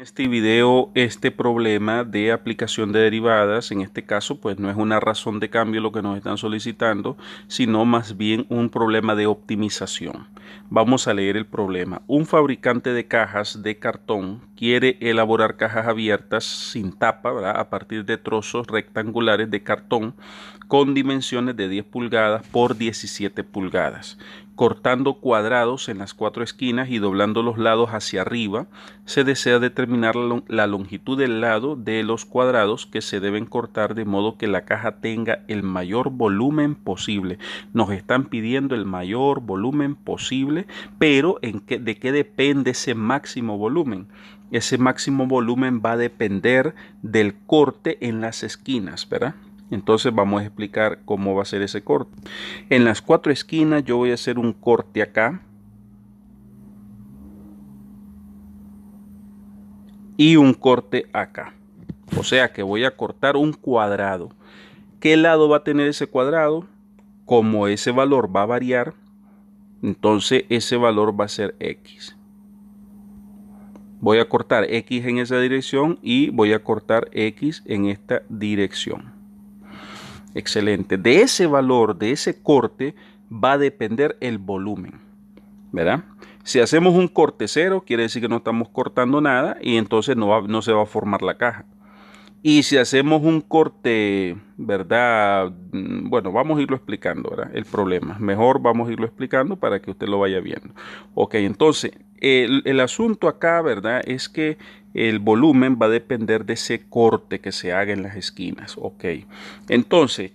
Este video, este problema de aplicación de derivadas, en este caso, pues no es una razón de cambio lo que nos están solicitando, sino más bien un problema de optimización. Vamos a leer el problema. Un fabricante de cajas de cartón quiere elaborar cajas abiertas sin tapa, ¿verdad?, a partir de trozos rectangulares de cartón con dimensiones de 10 pulgadas por 17 pulgadas. Cortando cuadrados en las 4 esquinas y doblando los lados hacia arriba, se desea determinar la longitud del lado de los cuadrados que se deben cortar de modo que la caja tenga el mayor volumen posible. Nos están pidiendo el mayor volumen posible, pero ¿de qué depende ese máximo volumen? Ese máximo volumen va a depender del corte en las esquinas, ¿verdad? Entonces vamos a explicar cómo va a ser ese corte. En las 4 esquinas yo voy a hacer un corte acá y un corte acá. O sea que voy a cortar un cuadrado. ¿Qué lado va a tener ese cuadrado? Como ese valor va a variar, entonces ese valor va a ser X. Voy a cortar X en esa dirección y voy a cortar X en esta dirección. Excelente. De ese valor, de ese corte, va a depender el volumen, ¿verdad? Si hacemos un corte cero, quiere decir que no estamos cortando nada y entonces no se va a formar la caja. Y si hacemos un corte, ¿verdad? Bueno, vamos a irlo explicando, ¿verdad? El problema. Mejor vamos a irlo explicando para que usted lo vaya viendo. Ok, entonces, el asunto acá, ¿verdad? Es que el volumen va a depender de ese corte que se haga en las esquinas. Ok, entonces,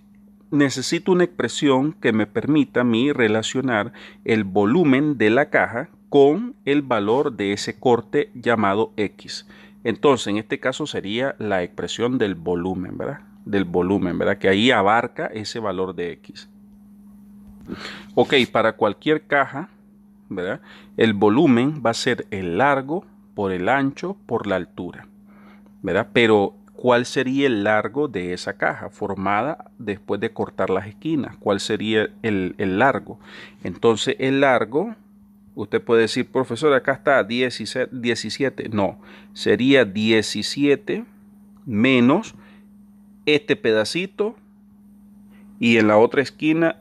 necesito una expresión que me permita a mí relacionar el volumen de la caja con el valor de ese corte llamado X. Entonces, en este caso sería la expresión del volumen, ¿verdad? Del volumen, ¿verdad? Que ahí abarca ese valor de X. Ok, para cualquier caja, ¿verdad?, el volumen va a ser el largo por el ancho por la altura, ¿verdad? Pero, ¿cuál sería el largo de esa caja formada después de cortar las esquinas? ¿Cuál sería el largo? Entonces, el largo, usted puede decir, profesor, acá está 17. No, sería 17 menos este pedacito y en la otra esquina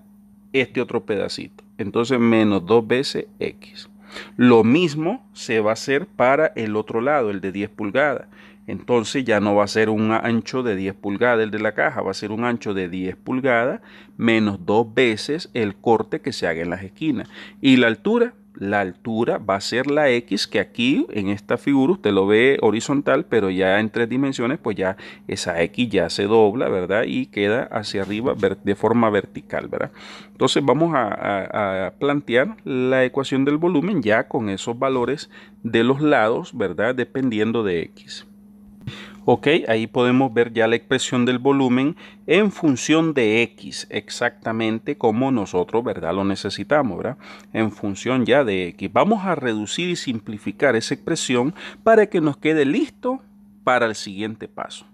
este otro pedacito. Entonces menos 2 veces X. Lo mismo se va a hacer para el otro lado, el de 10 pulgadas. Entonces ya no va a ser un ancho de 10 pulgadas el de la caja, va a ser un ancho de 10 pulgadas menos 2 veces el corte que se haga en las esquinas. Y la altura va a ser la X, que aquí en esta figura usted lo ve horizontal, pero ya en 3 dimensiones, pues ya esa X ya se dobla, ¿verdad? Y queda hacia arriba de forma vertical, ¿verdad? Entonces vamos a plantear la ecuación del volumen ya con esos valores de los lados, ¿verdad?, dependiendo de X. Ok, ahí podemos ver ya la expresión del volumen en función de X, exactamente como nosotros, ¿verdad?, lo necesitamos, ¿verdad? En función ya de X. Vamos a reducir y simplificar esa expresión para que nos quede listo para el siguiente paso.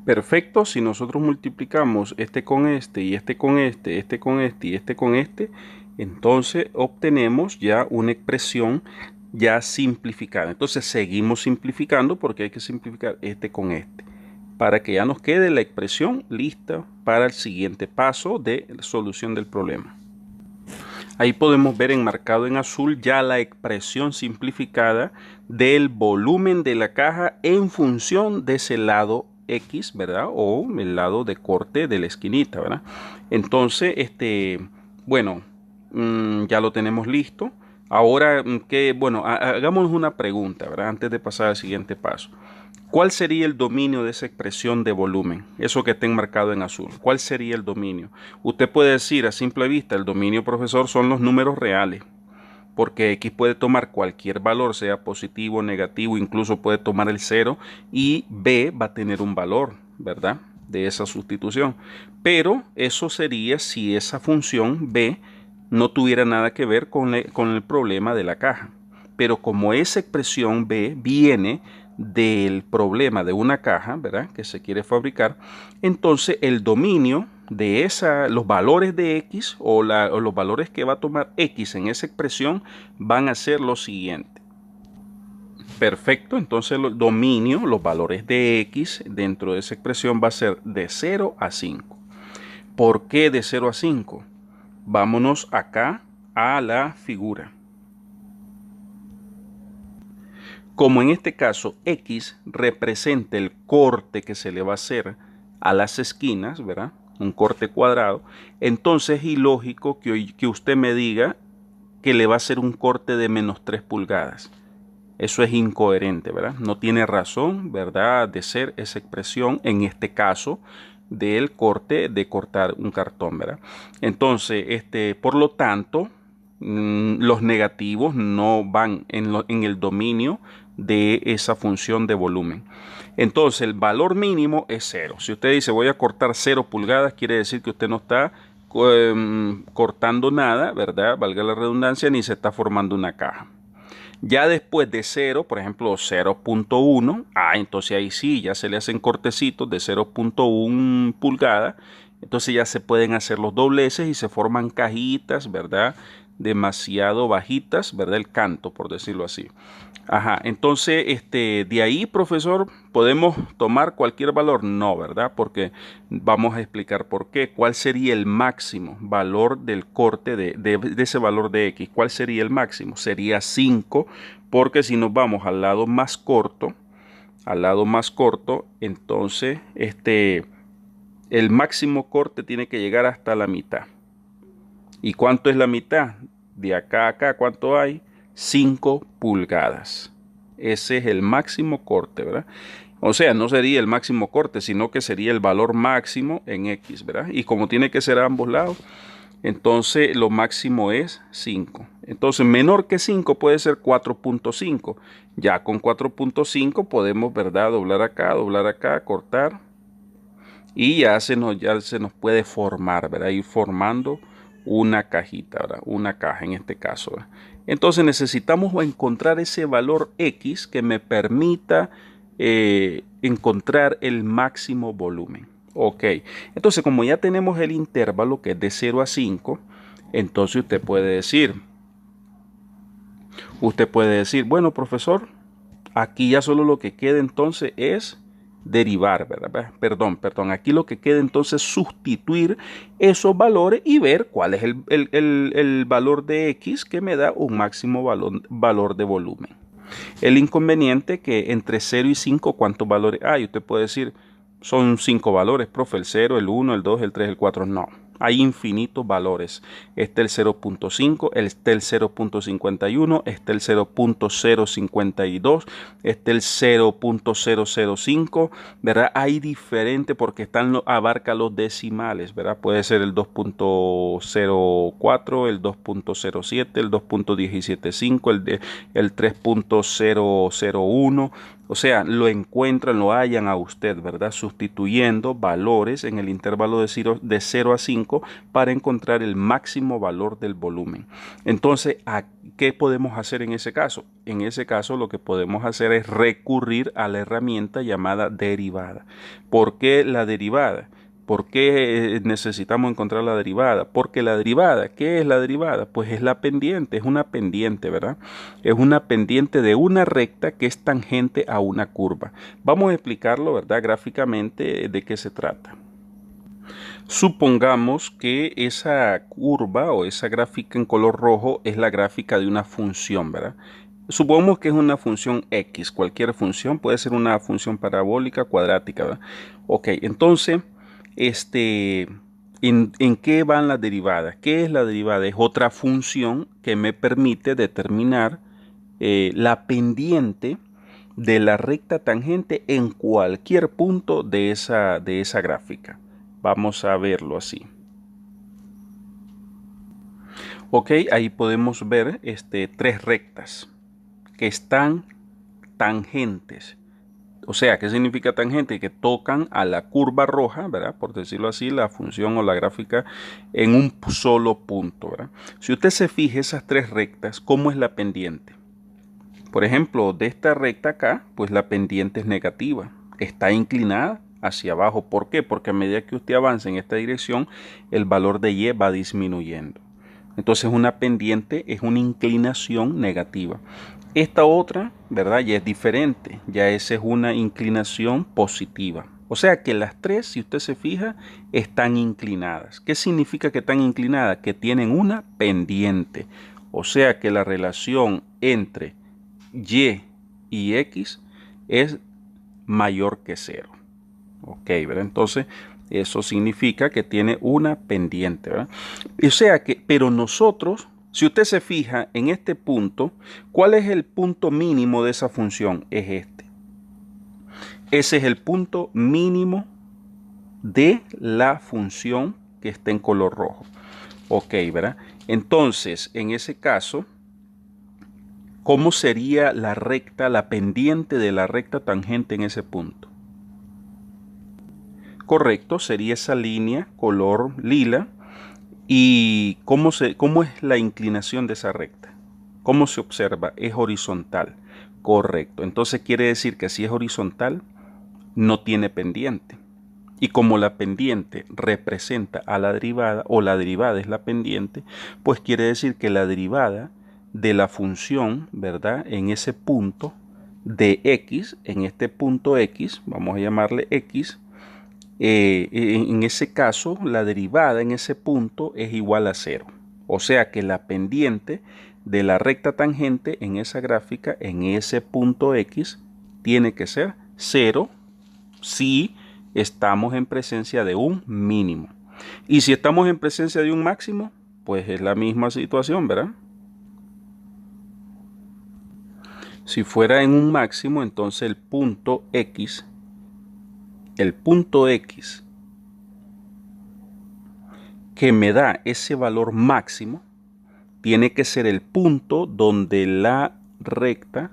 Perfecto, si nosotros multiplicamos este con este y este con este, este con este y este con este, entonces obtenemos ya una expresión ya simplificada. Entonces seguimos simplificando porque hay que simplificar este con este para que ya nos quede la expresión lista para el siguiente paso de solución del problema. Ahí podemos ver enmarcado en azul ya la expresión simplificada del volumen de la caja en función de ese lado X, ¿verdad? O el lado de corte de la esquinita, ¿verdad? Entonces, bueno, ya lo tenemos listo. Ahora, bueno, hagámonos una pregunta, ¿verdad?, antes de pasar al siguiente paso. ¿Cuál sería el dominio de esa expresión de volumen? Eso que está enmarcado en azul. ¿Cuál sería el dominio? Usted puede decir a simple vista, el dominio, profesor, son los números reales, porque X puede tomar cualquier valor, sea positivo, negativo, incluso puede tomar el 0, y B va a tener un valor, ¿verdad?, de esa sustitución. Pero eso sería si esa función B no tuviera nada que ver con el problema de la caja. Pero como esa expresión B viene del problema de una caja, ¿verdad?, que se quiere fabricar, entonces el dominio de los valores de X o los valores que va a tomar X en esa expresión van a ser los siguientes. Perfecto, entonces el dominio, los valores de x dentro de esa expresión va a ser de 0 a 5. ¿Por qué de 0 a 5? Vámonos acá a la figura. Como en este caso x representa el corte que se le va a hacer a las esquinas, ¿verdad? Un corte cuadrado, entonces es ilógico que usted me diga que le va a hacer un corte de menos 3 pulgadas. Eso es incoherente, ¿verdad? No tiene razón, ¿verdad?, de ser esa expresión en este caso del corte, de cortar un cartón, ¿verdad? Entonces, por lo tanto, los negativos no van en el dominio de esa función de volumen. Entonces, el valor mínimo es 0. Si usted dice voy a cortar 0 pulgadas, quiere decir que usted no está cortando nada, ¿verdad? Valga la redundancia, ni se está formando una caja. Ya después de 0, por ejemplo 0.1, entonces ahí sí, ya se le hacen cortecitos de 0.1 pulgada. Entonces ya se pueden hacer los dobleces y se forman cajitas, ¿verdad? Demasiado bajitas, ¿verdad? El canto, por decirlo así. Entonces, de ahí, profesor, ¿podemos tomar cualquier valor? No, ¿verdad? Porque vamos a explicar por qué. ¿Cuál sería el máximo valor del corte de ese valor de X? ¿Cuál sería el máximo? Sería 5, porque si nos vamos al lado más corto, entonces, el máximo corte tiene que llegar hasta la mitad. ¿Y cuánto es la mitad? De acá a acá, ¿cuánto hay? 5 pulgadas. Ese es el máximo corte, ¿verdad? O sea, no sería el máximo corte, sino que sería el valor máximo en X, ¿verdad? Y como tiene que ser a ambos lados, entonces lo máximo es 5. Entonces, menor que 5 puede ser 4.5. Ya con 4.5 podemos, ¿verdad?, doblar acá, cortar. Y ya se nos puede formar, ¿verdad? Ir formando una cajita, ¿verdad? Una caja en este caso, ¿verdad? Entonces necesitamos encontrar ese valor X que me permita encontrar el máximo volumen. Ok, entonces como ya tenemos el intervalo que es de 0 a 5, entonces usted puede decir, bueno, profesor, aquí ya solo lo que queda entonces es derivar, ¿verdad? Perdón, aquí lo que queda entonces es sustituir esos valores y ver cuál es el valor de X que me da un máximo valor de volumen. El inconveniente que entre 0 y 5, ¿cuántos valores hay? Usted puede decir, son 5 valores, profe, el 0, el 1, el 2, el 3, el 4. No, hay infinitos valores. Está el 0.5, está el 0.51, está el 0.052, está el 0.005, ¿verdad? Hay diferente porque abarca los decimales, ¿verdad? Puede ser el 2.04, el 2.07, el 2.175, el 3.001. O sea, lo encuentran, lo hallan a usted, ¿verdad? Sustituyendo valores en el intervalo de 0 a 5 para encontrar el máximo valor del volumen. Entonces, ¿qué podemos hacer en ese caso? En ese caso, lo que podemos hacer es recurrir a la herramienta llamada derivada. ¿Por qué la derivada? ¿Por qué necesitamos encontrar la derivada? Porque la derivada, ¿qué es la derivada? Pues es la pendiente, es una pendiente, ¿verdad? Es una pendiente de una recta que es tangente a una curva. Vamos a explicarlo, ¿verdad?, gráficamente de qué se trata. Supongamos que esa curva o esa gráfica en color rojo es la gráfica de una función, ¿verdad? Supongamos que es una función X, cualquier función, puede ser una función parabólica, cuadrática, ¿verdad? Ok, entonces, ¿en qué van las derivadas? ¿Qué es la derivada? Es otra función que me permite determinar la pendiente de la recta tangente en cualquier punto de esa gráfica. Vamos a verlo así. Ok, ahí podemos ver tres rectas que están tangentes. O sea, ¿qué significa tangente? Que tocan a la curva roja, ¿verdad? Por decirlo así, la función o la gráfica en un solo punto, ¿verdad? Si usted se fija esas tres rectas, ¿cómo es la pendiente? Por ejemplo, de esta recta acá, pues la pendiente es negativa. Está inclinada hacia abajo. ¿Por qué? Porque a medida que usted avanza en esta dirección, el valor de Y va disminuyendo. Entonces una pendiente es una inclinación negativa. Esta otra, ¿verdad? Ya es diferente, ya esa es una inclinación positiva. O sea que las tres, si usted se fija, están inclinadas. ¿Qué significa que están inclinadas? Que tienen una pendiente. O sea que la relación entre Y y X es mayor que cero. Ok, ¿verdad? Entonces, eso significa que tiene una pendiente, ¿verdad? O sea que, pero nosotros, si usted se fija en este punto, ¿cuál es el punto mínimo de esa función? Es este. Ese es el punto mínimo de la función que está en color rojo. Ok, ¿verdad? Entonces, en ese caso, ¿cómo sería la recta, la pendiente de la recta tangente en ese punto? Correcto, sería esa línea color lila. ¿Y cómo es la inclinación de esa recta? ¿Cómo se observa? Es horizontal. Correcto. Entonces quiere decir que si es horizontal, no tiene pendiente. Y como la pendiente representa a la derivada, o la derivada es la pendiente, pues quiere decir que la derivada de la función, ¿verdad? En ese punto de x, en este punto x, vamos a llamarle x, en ese caso, la derivada en ese punto es igual a cero. O sea que la pendiente de la recta tangente en esa gráfica, en ese punto X, tiene que ser cero si estamos en presencia de un mínimo. Y si estamos en presencia de un máximo, pues es la misma situación, ¿verdad? Si fuera en un máximo, entonces el punto X que me da ese valor máximo tiene que ser el punto donde la recta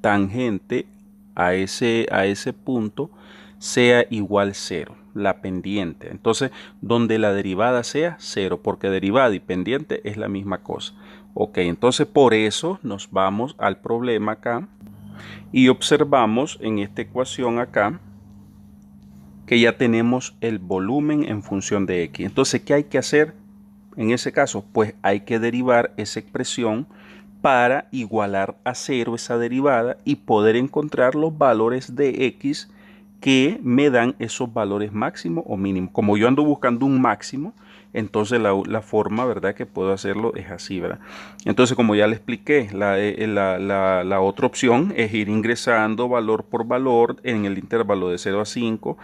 tangente a ese punto sea igual cero, la pendiente. Entonces, donde la derivada sea cero, porque derivada y pendiente es la misma cosa. Ok, entonces por eso nos vamos al problema acá y observamos en esta ecuación acá que ya tenemos el volumen en función de x. Entonces, ¿qué hay que hacer en ese caso? Pues hay que derivar esa expresión para igualar a cero esa derivada y poder encontrar los valores de x que me dan esos valores máximo o mínimo. Como yo ando buscando un máximo, entonces la forma, ¿verdad?, que puedo hacerlo es así, ¿verdad? Entonces, como ya le expliqué, la otra opción es ir ingresando valor por valor en el intervalo de 0 a 5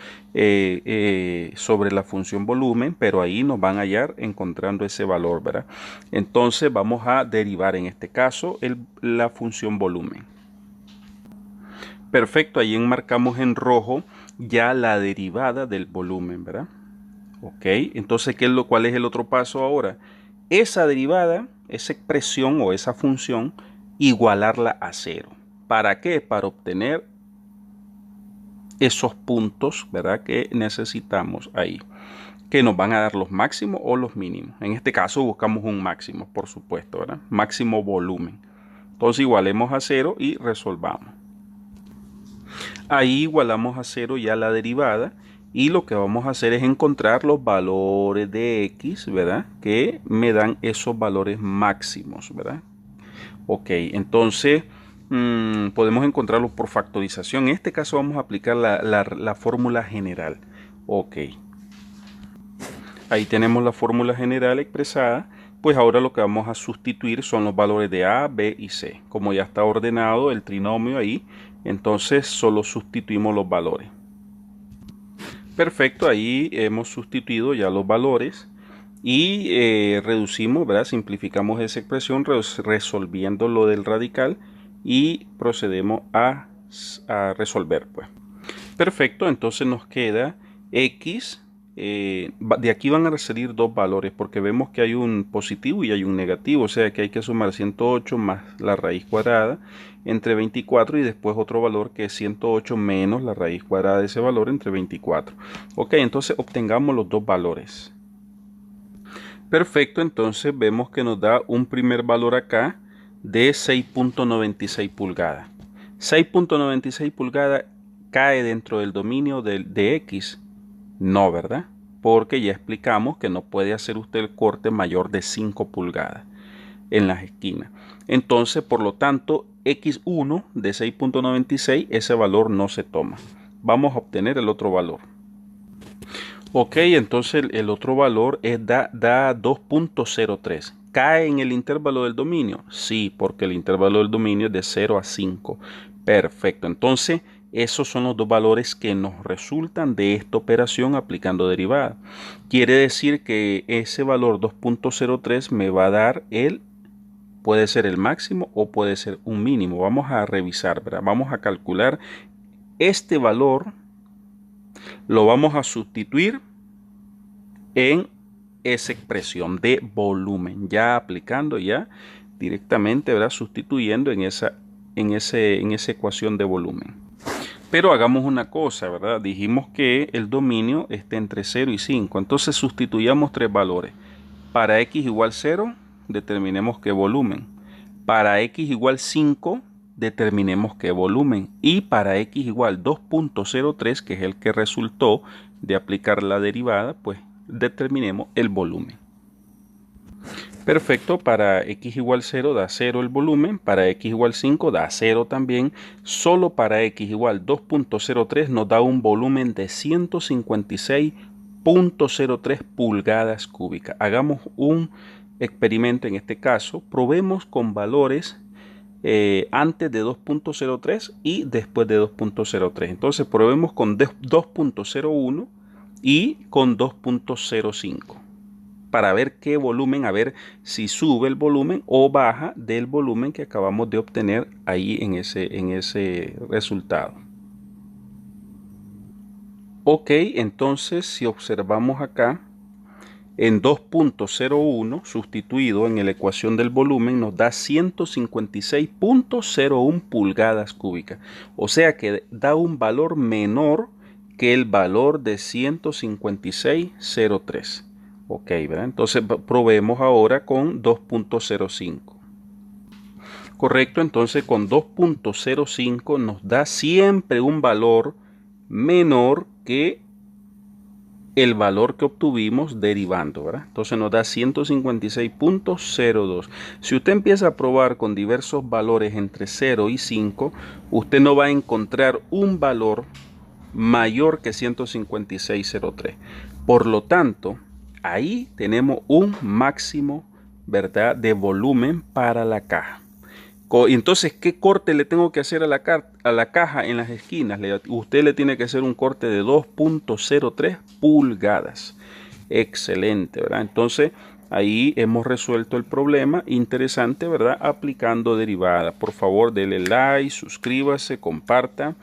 sobre la función volumen, pero ahí nos van a hallar encontrando ese valor, ¿verdad? Entonces, vamos a derivar en este caso la función volumen. Perfecto, ahí enmarcamos en rojo ya la derivada del volumen, ¿verdad? Ok, entonces, ¿cuál es el otro paso ahora? Esa derivada, esa expresión o esa función, igualarla a cero. ¿Para qué? Para obtener esos puntos, ¿verdad?, que necesitamos ahí, que nos van a dar los máximos o los mínimos. En este caso buscamos un máximo, por supuesto, ¿verdad? Máximo volumen. Entonces igualemos a cero y resolvamos. Ahí igualamos a cero ya la derivada y lo que vamos a hacer es encontrar los valores de x, ¿verdad?, que me dan esos valores máximos, ¿verdad? Ok, entonces podemos encontrarlos por factorización. En este caso vamos a aplicar la fórmula general. Ok, ahí tenemos la fórmula general expresada. Pues ahora lo que vamos a sustituir son los valores de a, b y c. Como ya está ordenado el trinomio ahí, entonces solo sustituimos los valores. Perfecto, ahí hemos sustituido ya los valores y reducimos, ¿verdad? Simplificamos esa expresión resolviendo lo del radical y procedemos a resolver, pues. Perfecto, entonces nos queda x. De aquí van a salir dos valores porque vemos que hay un positivo y hay un negativo, o sea que hay que sumar 108 más la raíz cuadrada entre 24 y después otro valor que es 108 menos la raíz cuadrada de ese valor entre 24. Ok, entonces obtengamos los dos valores. Perfecto, entonces vemos que nos da un primer valor acá de 6.96 pulgadas. 6.96 pulgadas cae dentro del dominio de X. No, ¿verdad? Porque ya explicamos que no puede hacer usted el corte mayor de 5 pulgadas en las esquinas. Entonces, por lo tanto, X1 de 6.96, ese valor no se toma. Vamos a obtener el otro valor. Ok, entonces el otro valor da 2.03. ¿Cae en el intervalo del dominio? Sí, porque el intervalo del dominio es de 0 a 5. Perfecto, entonces esos son los dos valores que nos resultan de esta operación aplicando derivada. Quiere decir que ese valor 2.03 me va a dar puede ser el máximo o puede ser un mínimo. Vamos a revisar, ¿verdad? Vamos a calcular este valor. Lo vamos a sustituir en esa expresión de volumen, ya aplicando ya directamente, ¿verdad? Sustituyendo en esa ecuación de volumen. Pero hagamos una cosa, ¿verdad? Dijimos que el dominio está entre 0 y 5. Entonces sustituyamos tres valores. Para x igual 0, determinemos qué volumen. Para x igual 5, determinemos qué volumen. Y para x igual 2.03, que es el que resultó de aplicar la derivada, pues determinemos el volumen. Perfecto, para x igual 0 da 0 el volumen, para x igual 5 da 0 también, solo para x igual 2.03 nos da un volumen de 156.03 pulgadas cúbicas. Hagamos un experimento en este caso, probemos con valores antes de 2.03 y después de 2.03. Entonces probemos con 2.01 y con 2.05. para ver qué volumen, a ver si sube el volumen o baja del volumen que acabamos de obtener ahí en ese resultado. Ok, entonces si observamos acá, en 2.01 sustituido en la ecuación del volumen nos da 156.01 pulgadas cúbicas. O sea que da un valor menor que el valor de 156.03. Ok, ¿verdad? Entonces probemos ahora con 2.05. Correcto, entonces con 2.05 nos da siempre un valor menor que el valor que obtuvimos derivando, ¿verdad? Entonces nos da 156.02. Si usted empieza a probar con diversos valores entre 0 y 5, usted no va a encontrar un valor mayor que 156.03. Por lo tanto, ahí tenemos un máximo, ¿verdad?, de volumen para la caja. Entonces, ¿qué corte le tengo que hacer a la caja en las esquinas? Usted le tiene que hacer un corte de 2.03 pulgadas. Excelente, ¿verdad? Entonces, ahí hemos resuelto el problema. Interesante, ¿verdad? Aplicando derivada. Por favor, denle like, suscríbase, comparta,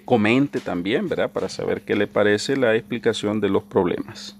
comente también, ¿verdad? Para saber qué le parece la explicación de los problemas.